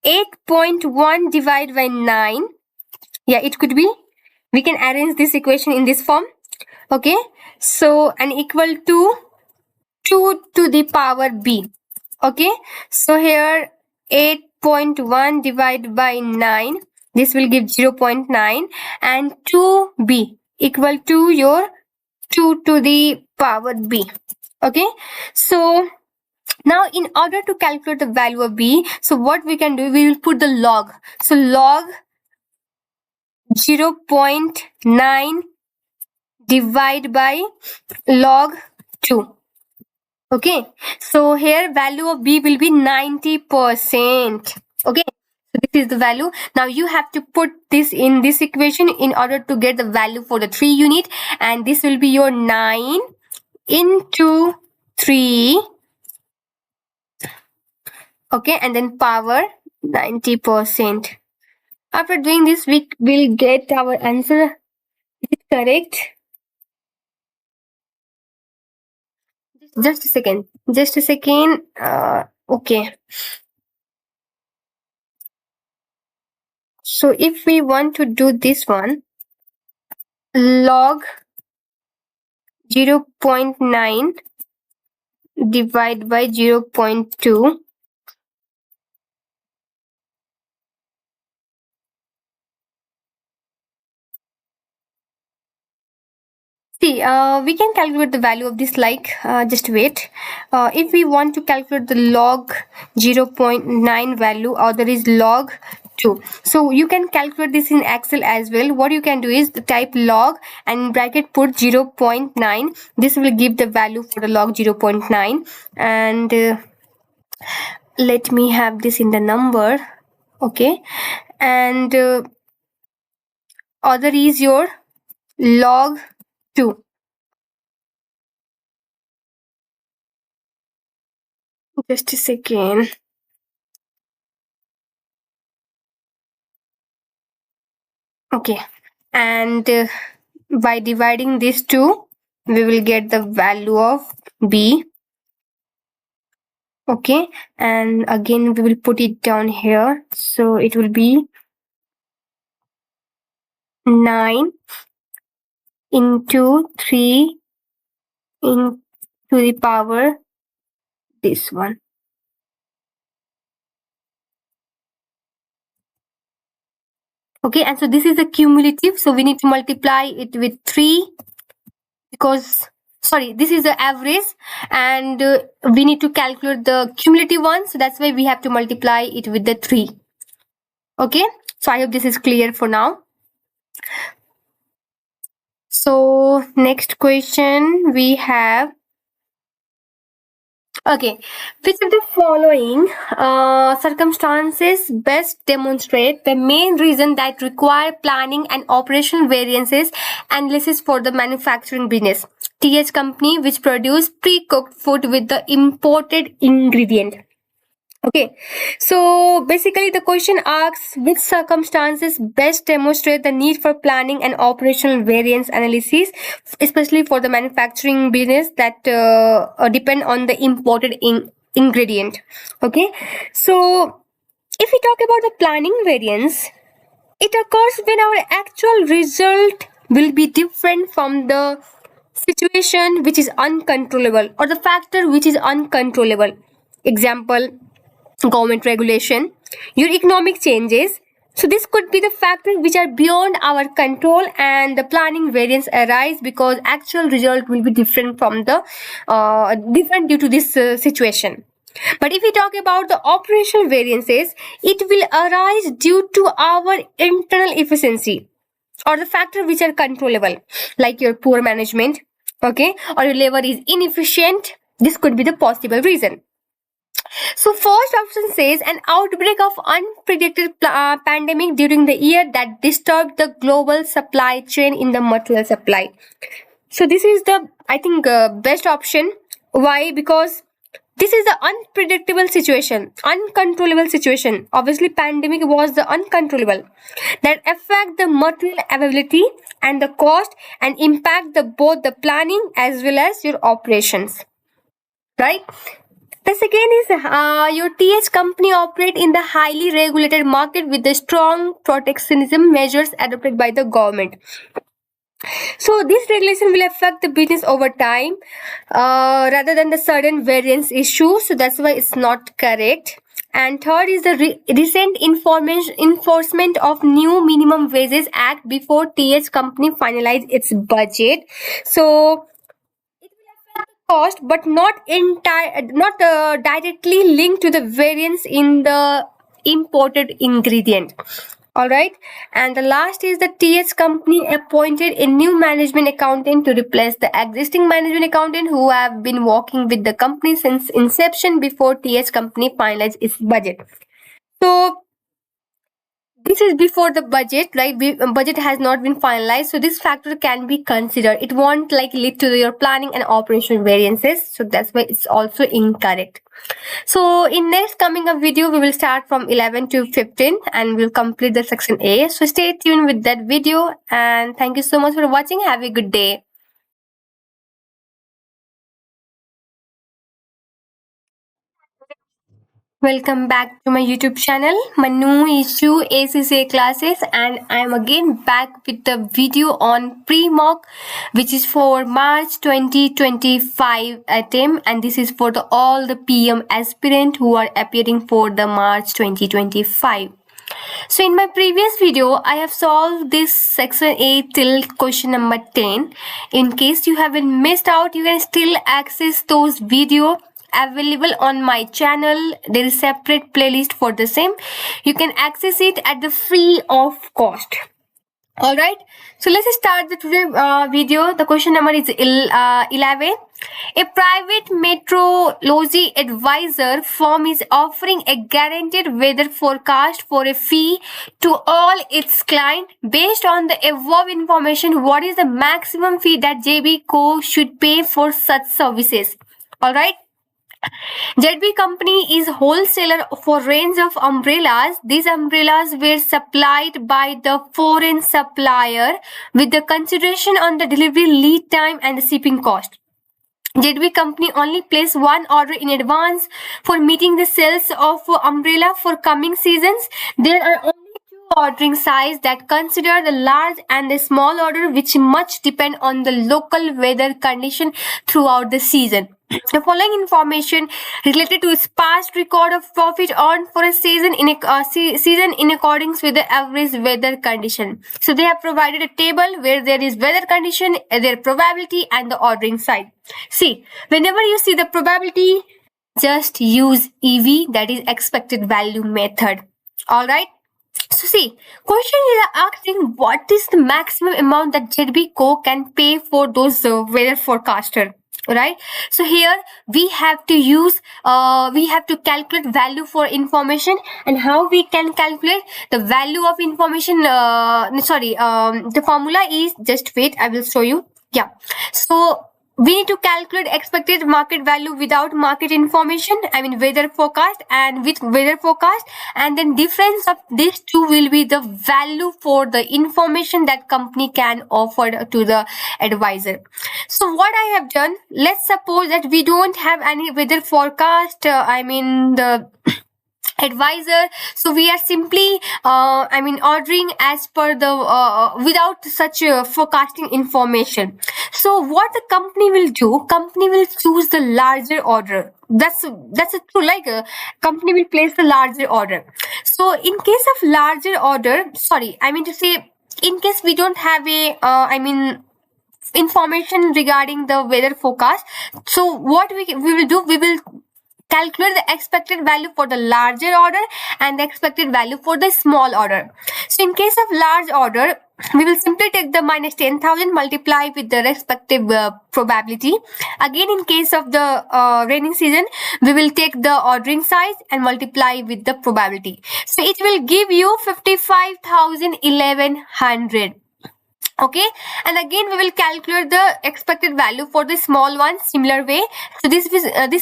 8.1 divided by 9. Yeah, it could be. We can arrange this equation in this form. Okay, so and equal to 2 to the power B. Okay, so here 8.1 divided by 9. This will give 0.9 and 2B equal to your 2 to the power B. Okay, so now in order to calculate the value of B, so what we can do, we will put the log. So log 0.9 divide by log 2. Okay, so here value of B will be 90%. Okay, so this is the value. Now you have to put this in this equation in order to get the value for the 3 unit, and this will be your 9 into 3. Okay, and then power 90%. After doing this, we will get our answer. Is it correct? Just a second. Just a second. Okay. So if we want to do this one, log 0.9 divide by 0.2. See, we can calculate the value of this like, just wait. If we want to calculate the log 0.9 value, or there is log 2. So you can calculate this in Excel as well. What you can do is type log and in bracket put 0.9. This will give the value for the log 0.9. And let me have this in the number. Okay. And other is your log 2. Just a second. Okay, and by dividing these two, we will get the value of B. Okay, and again we will put it down here. So it will be 9 into 3 into the power this one. Okay, and so this is the cumulative. So we need to multiply it with 3 because, sorry, this is the average, and we need to calculate the cumulative one. So that's why we have to multiply it with the 3. Okay, so I hope this is clear for now. So next question we have, okay, which of the following circumstances best demonstrate the main reason that require planning and operational variances analysis for the manufacturing business? TH company which produce pre-cooked food with the imported ingredient. Okay, so basically the question asks which circumstances best demonstrate the need for planning and operational variance analysis, especially for the manufacturing business that depend on the imported ingredient. Okay, so if we talk about the planning variance, it occurs when our actual result will be different from the situation which is uncontrollable or the factor which is uncontrollable. Example, government regulation, your economic changes, So this could be the factors which are beyond our control, and the planning variance arise because actual result will be different from the different due to this situation. But if we talk about the operational variances, it will arise due to our internal efficiency or the factor which are controllable, like your poor management, okay, or your labor is inefficient. This could be the possible reason. So first option says an outbreak of unpredicted pandemic during the year that disturbed the global supply chain in the material supply. So this is the, I think, best option. Why? Because this is the unpredictable situation, uncontrollable situation. Obviously, pandemic was the uncontrollable that affect the material availability and the cost and impact the both the planning as well as your operations. Right? The second is your TH company operate in the highly regulated market with the strong protectionism measures adopted by the government. So this regulation will affect the business over time rather than the sudden variance issue. So that's why it's not correct. And third is the recent enforcement of new minimum wages act before TH company finalize its budget. So cost but not directly linked to the variance in the imported ingredient. All right, and the last is the TH company appointed a new management accountant to replace the existing management accountant who have been working with the company since inception before TH company finalized its budget. So this is before the budget, right? Budget has not been finalized, so this factor can be considered. It won't like lead to your planning and operational variances, so that's why it's also incorrect. So in next coming up video, we will start from 11 to 15 and we'll complete the section A. So stay tuned with that video, and thank you so much for watching. Have a good day. Welcome back to my YouTube channel, Manu Issue ACCA classes, and I am again back with the video on pre-mock, which is for March 2025 attempt, and this is for all the PM aspirant who are appearing for the March 2025. So in my previous video, I have solved this section A till question number 10. In case you haven't missed out, you can still access those video available on my channel. There is separate playlist for the same. You can access it at the free of cost. All right, so let's start the today video. The question number is 11. A private meteorology advisor firm is offering a guaranteed weather forecast for a fee to all its clients. Based on the above information, what is the maximum fee that JB Co should pay for such services? All right. ZB Company is wholesaler for range of umbrellas. These umbrellas were supplied by the foreign supplier with the consideration on the delivery lead time and the shipping cost. ZB Company only placed one order in advance for meeting the sales of umbrella for coming seasons. There are only two ordering size that consider the large and the small order, which much depend on the local weather condition throughout the season. The following information related to its past record of profit earned for a season in accordance with the average weather condition. So they have provided a table where there is weather condition, their probability, and the ordering side. See, whenever you see the probability, just use EV, that is expected value method. All right. So see, question is asking what is the maximum amount that ZB Co can pay for those weather forecaster. Right, so here we have to use we have to calculate value for information. And how we can calculate the value of information, the formula is, just wait, I will show you. Yeah, so we need to calculate expected market value without market information, I mean weather forecast, and with weather forecast, and then difference of these two will be the value for the information that company can offer to the advisor. So what I have done, let's suppose that we don't have any weather forecast, I mean the advisor. So we are simply ordering as per the without such forecasting information. So what the company will do, company will choose the larger order. That's a true, like a company will place the larger order. So in case of larger order, sorry, I mean to say, in case we don't have a information regarding the weather forecast, so what we will do, we will calculate the expected value for the larger order and the expected value for the small order. So in case of large order, we will simply take the minus 10,000, multiply with the respective probability. Again, in case of the raining season, we will take the ordering size and multiply with the probability. So it will give you 55,1100. Okay, and again we will calculate the expected value for the small one similar way. So this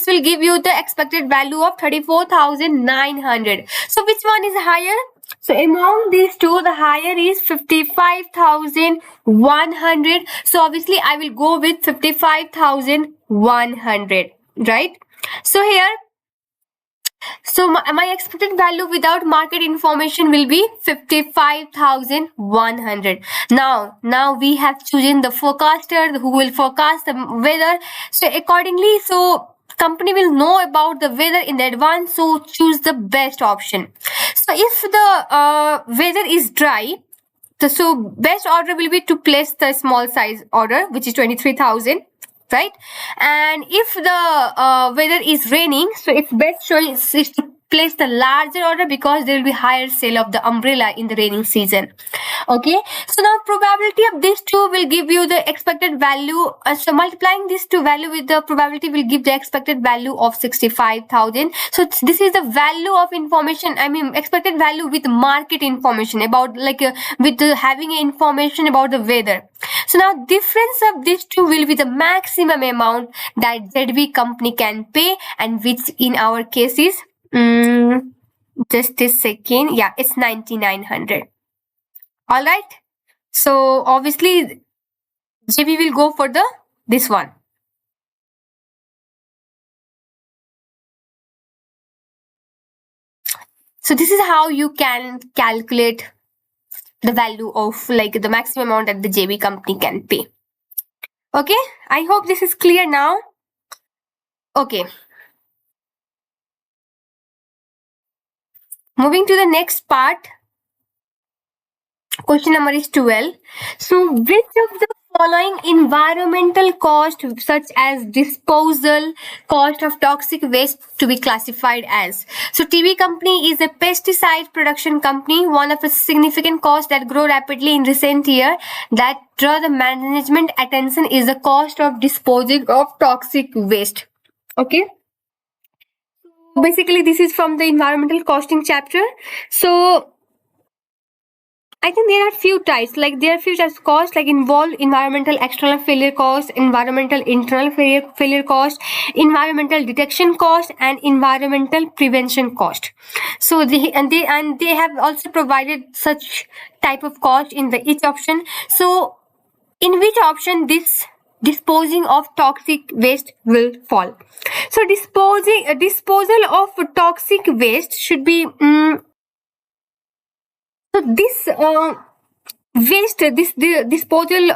will give you the expected value of 34,900. So which one is higher? So among these two, the higher is 55,100. So obviously I will go with 55,100, right? So here, so my expected value without market information will be 55,100. Now we have chosen the forecaster who will forecast the weather. So accordingly, so company will know about the weather in advance, so choose the best option. So if the weather is dry, so best order will be to place the small size order, which is 23,000, right? And if the weather is raining, so its best choice is to place the larger order, because there will be higher sale of the umbrella in the raining season. Okay, so now probability of these two will give you the expected value. So multiplying these two value with the probability will give the expected value of 65,000. So this is the value of information, expected value with market information about, like with having information about the weather. So now difference of these two will be the maximum amount that ZB company can pay, and which in our case is just a second, yeah, it's 9,900. All right, so obviously JB will go for this one. So this is how you can calculate the value of, like, the maximum amount that the JB company can pay. Okay, I hope this is clear now. Okay, moving to the next part. Question number is 12. So which of the following environmental cost, such as disposal cost of toxic waste, to be classified as? So TB company is a pesticide production company. One of its significant costs that grow rapidly in recent year that draw the management attention is the cost of disposing of toxic waste. Okay, basically this is from the environmental costing chapter. So I think there are few types, of cost, like involve environmental external failure cost, environmental internal failure cost, environmental detection cost, and environmental prevention cost. So they have also provided such type of cost in the each option. So in which option this disposing of toxic waste will fall? So disposal of toxic waste should be so this waste, the disposal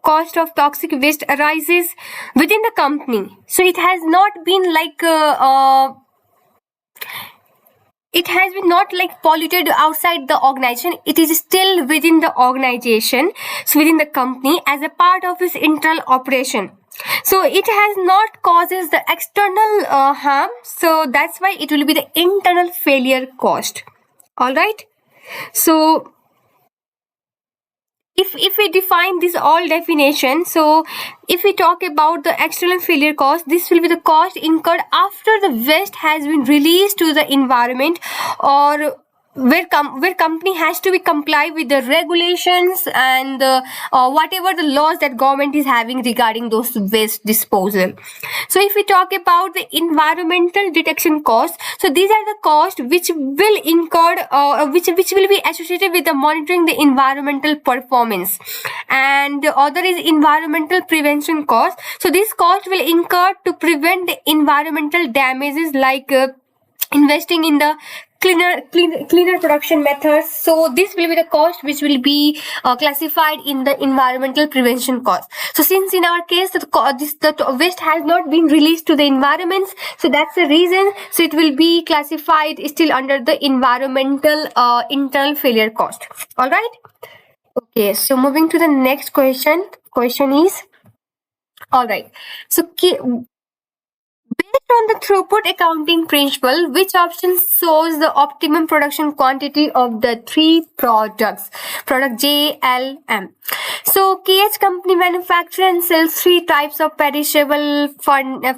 cost of toxic waste arises within the company. So it has not been like it has been not like polluted outside the organization. It is still within the organization, so within the company, as a part of its internal operation. So it has not causes the external harm. So that's why it will be the internal failure cost. All right. So if we define this all definition, so if we talk about the external failure cost, this will be the cost incurred after the waste has been released to the environment, or where company has to be comply with the regulations and whatever the laws that government is having regarding those waste disposal. So if we talk about the environmental detection cost, so these are the costs which will incurred which will be associated with the monitoring the environmental performance. And the other is environmental prevention cost. So this cost will incur to prevent the environmental damages, like investing in the cleaner production methods. So this will be the cost which will be classified in the environmental prevention cost. So since in our case the waste has not been released to the environment, so that's the reason. So it will be classified still under the environmental internal failure cost. All right. Okay. So moving to the next question. Question is, all right. So based on the throughput accounting principle, which option shows the optimum production quantity of the three products? Product J, L, M. So KH company manufactures and sells three types of perishable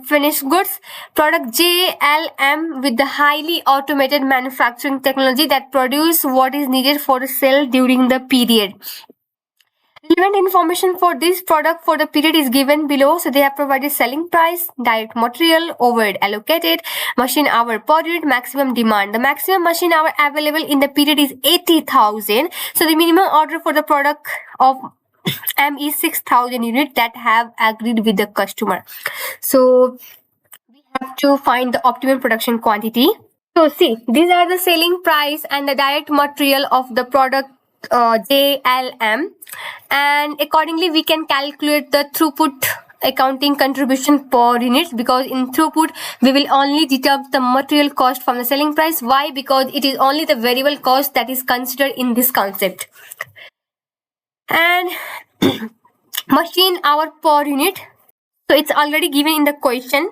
finished goods. Product J, L, M with the highly automated manufacturing technology that produce what is needed for the sale during the period. Relevant information for this product for the period is given below. So they have provided selling price, direct material, overhead allocated, machine hour per unit, maximum demand. The maximum machine hour available in the period is 80,000. So the minimum order for the product of M is 6,000 units that have agreed with the customer. So we have to find the optimum production quantity. So see, these are the selling price and the direct material of the product JLM, and accordingly we can calculate the throughput accounting contribution per unit, because in throughput we will only deduct the material cost from the selling price. Why? Because it is only the variable cost that is considered in this concept. And machine hour per unit, so it's already given in the question.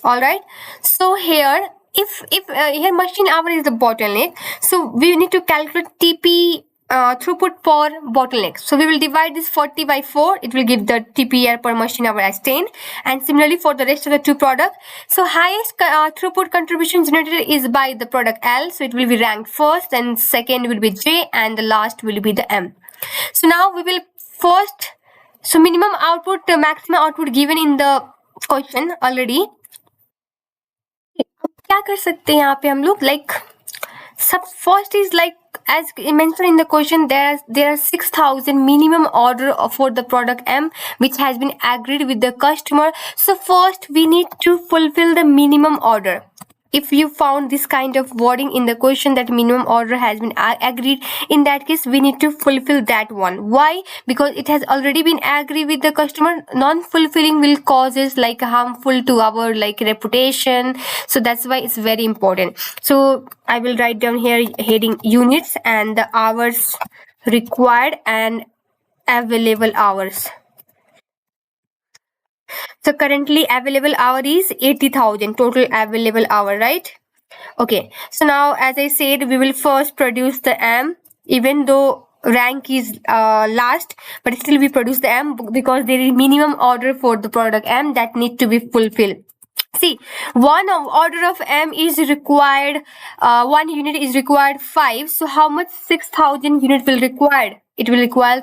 All right, so here if here machine hour is the bottleneck, so we need to calculate TP throughput per bottleneck. So we will divide this 40 by 4. It will give the TPR per machine hour as 10. And similarly for the rest of the two products. So highest throughput contribution generated is by the product L. So it will be ranked first, and second will be J, and the last will be the M. So now we will first, so minimum output, maximum output given in the question already. क्या कर सकते हैं यहाँ पे हम लोग, like सब first is like as mentioned in the question, there are 6,000 minimum order for the product M which has been agreed with the customer. So first we need to fulfill the minimum order. If you found this kind of wording in the question that minimum order has been agreed, in that case we need to fulfill that one. Why? Because it has already been agreed with the customer. Non-fulfilling will causes like harmful to our like reputation. So that's why it's very important. So I will write down here heading units and the hours required and available hours. So currently available hour is 80,000 total available hour, right? Okay. So now as I said, we will first produce the M, even though rank is last, but still we produce the M because there is minimum order for the product M that need to be fulfilled. See, one order of M is required, 1 unit is required 5. So how much 6,000 unit will required? It will require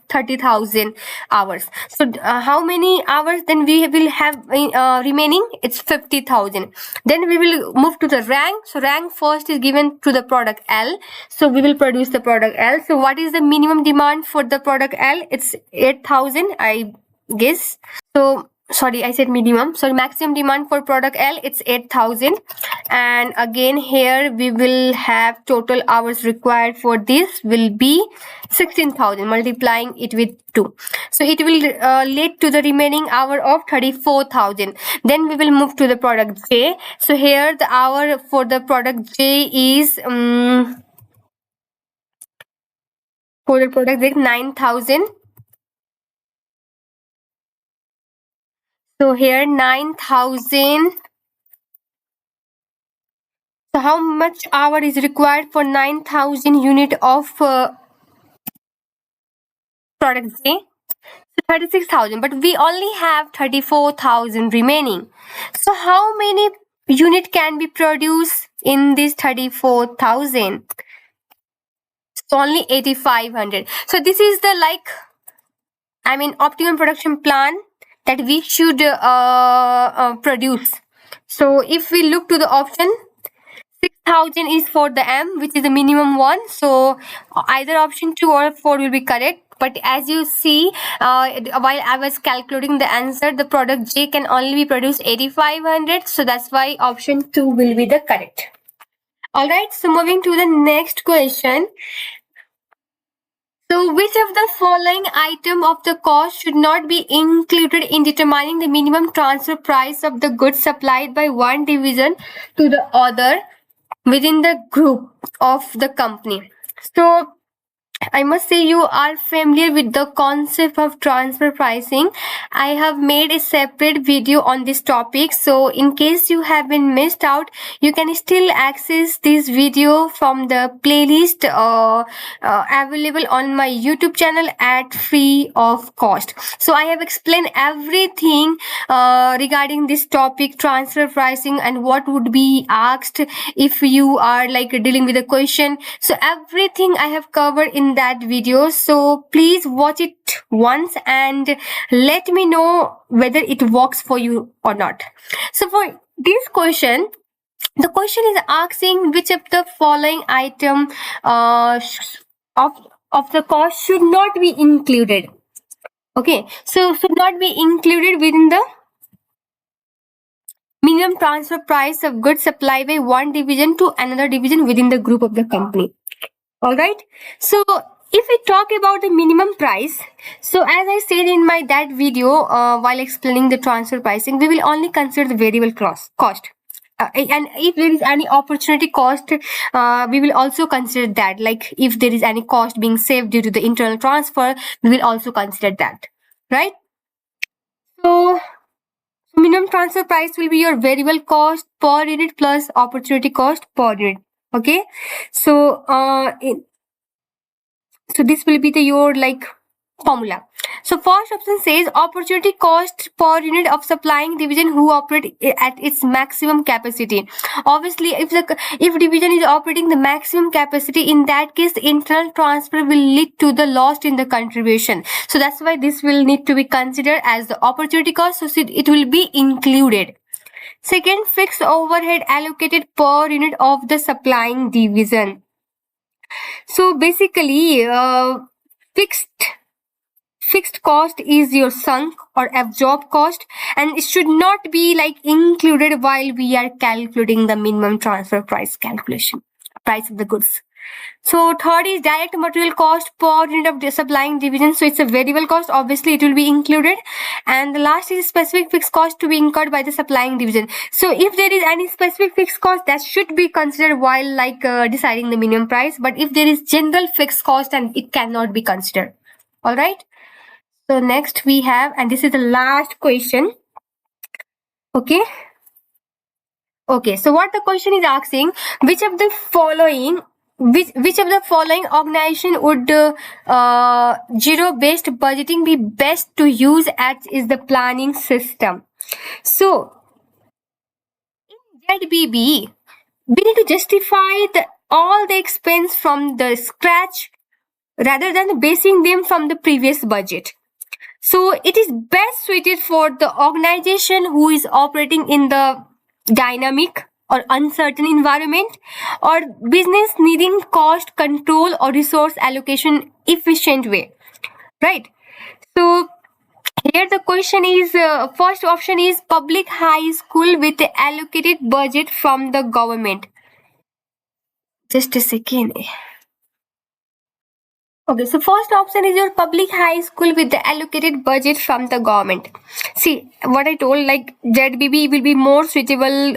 30,000 hours. So how many hours then we will have remaining? It's 50,000. Then we will move to the rank. So rank first is given to the product L. So we will produce the product L. So what is the minimum demand for the product L? It's 8,000, I guess. So sorry, I said minimum. So maximum demand for product L, it's 8,000. And again here we will have total hours required for this will be 16,000, multiplying it with 2. So it will lead to the remaining hour of 34,000. Then we will move to the product J. So here the hour for the product J is for the product J 9,000. So here 9,000. So how much hour is required for 9,000 unit of product J? So 36,000, but we only have 34,000 remaining. So how many unit can be produced in this 34,000? So only 8,500. So this is the optimum production plan that we should produce. So if we look to the option, 6,000 is for the M, which is the minimum one. So either option 2 or 4 will be correct. But as you see, while I was calculating the answer, the product J can only be produced 8,500. So that's why option 2 will be the correct. Alright, so moving to the next question. So, which of the following item of the cost should not be included in determining the minimum transfer price of the goods supplied by one division to the other within the group of the company? So, I must say you are familiar with the concept of transfer pricing. I have made a separate video on this topic. So in case you have been missed out, you can still access this video from the playlist available on my YouTube channel at free of cost. So I have explained everything regarding this topic, transfer pricing, and what would be asked if you are like dealing with a question. So everything I have covered in that video. So please watch it once and let me know whether it works for you or not. So for this question, the question is asking which of the following item of of the cost should not be included. Okay, so should not be included within the minimum transfer price of goods supplied by one division to another division within the group of the company. All right. So if we talk about the minimum price, so as I said in my that video while explaining the transfer pricing, we will only consider the variable cost. And if there is any opportunity cost, we will also consider that. Like if there is any cost being saved due to the internal transfer, we will also consider that. Right. So minimum transfer price will be your variable cost per unit plus opportunity cost per unit. Okay. So so this will be the your like formula. So first option says opportunity cost per unit of supplying division who operate at its maximum capacity. Obviously, if division is operating the maximum capacity, in that case, the internal transfer will lead to the loss in the contribution. So that's why this will need to be considered as the opportunity cost. So it will be included. Second, fixed overhead allocated per unit of the supplying division. So basically, fixed cost is your sunk or absorbed cost, and it should not be like included while we are calculating the minimum transfer price calculation, price of the goods. So third is direct material cost per unit of the supplying division. So it's a variable cost. Obviously, it will be included. And the last is specific fixed cost to be incurred by the supplying division. So if there is any specific fixed cost, that should be considered while like deciding the minimum price. But if there is general fixed cost, and it cannot be considered. All right. So next we have, and this is the last question. Okay. Okay, so what the question is asking, which of the following organization would zero based budgeting be best to use as is the planning system? So in ZBB, we need to justify all the expense from the scratch rather than basing them from the previous budget. So it is best suited for the organization who is operating in the dynamic or uncertain environment, or business needing cost control or resource allocation efficient way. Right. So here the question is first option is public high school with the allocated budget from the government. Just a second. Okay, so first option is your public high school with the allocated budget from the government. See, what I told, like ZBB will be more suitable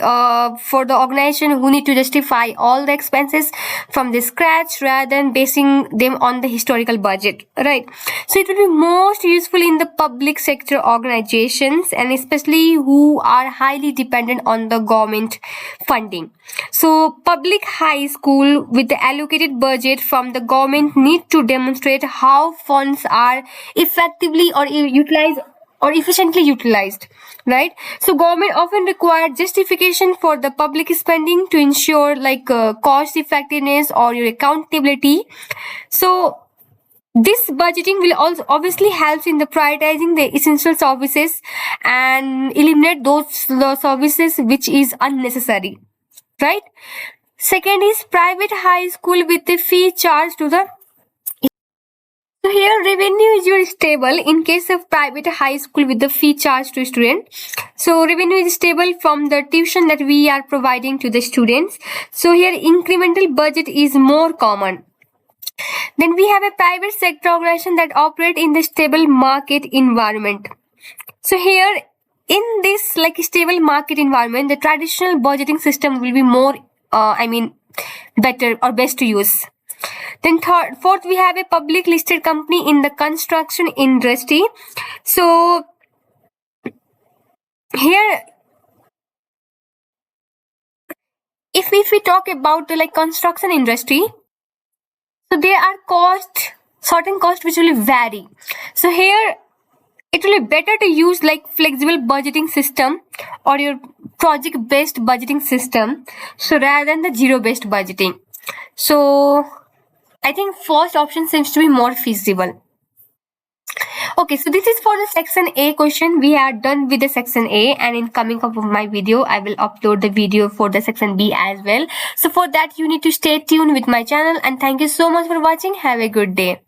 for the organization who need to justify all the expenses from the scratch rather than basing them on the historical budget, right? So it will be most useful in the public sector organizations, and especially who are highly dependent on the government funding. So public high school with the allocated budget from the government need to demonstrate how funds are effectively or utilized or efficiently utilized, right? So government often require justification for the public spending to ensure like cost effectiveness or your accountability. So this budgeting will also obviously help in the prioritizing the essential services and eliminate those the services which is unnecessary, right? Second is private high school with the fee charged to the So here revenue is your stable in case of private high school with the fee charged to student. So revenue is stable from the tuition that we are providing to the students. So here incremental budget is more common. Then we have a private sector organization that operate in the stable market environment. So here in this like stable market environment, the traditional budgeting system will be more, better or best to use. Then fourth, we have a public listed company in the construction industry. So here, if we talk about the like construction industry, so there are certain costs which will vary. So here it will be better to use like flexible budgeting system or your project based budgeting system, so rather than the zero based budgeting. So I think first option seems to be more feasible. Okay, so this is for the section A question. We are done with the section A, and in coming up of my video, I will upload the video for the section B as well. So for that, you need to stay tuned with my channel, and thank you so much for watching. Have a good day.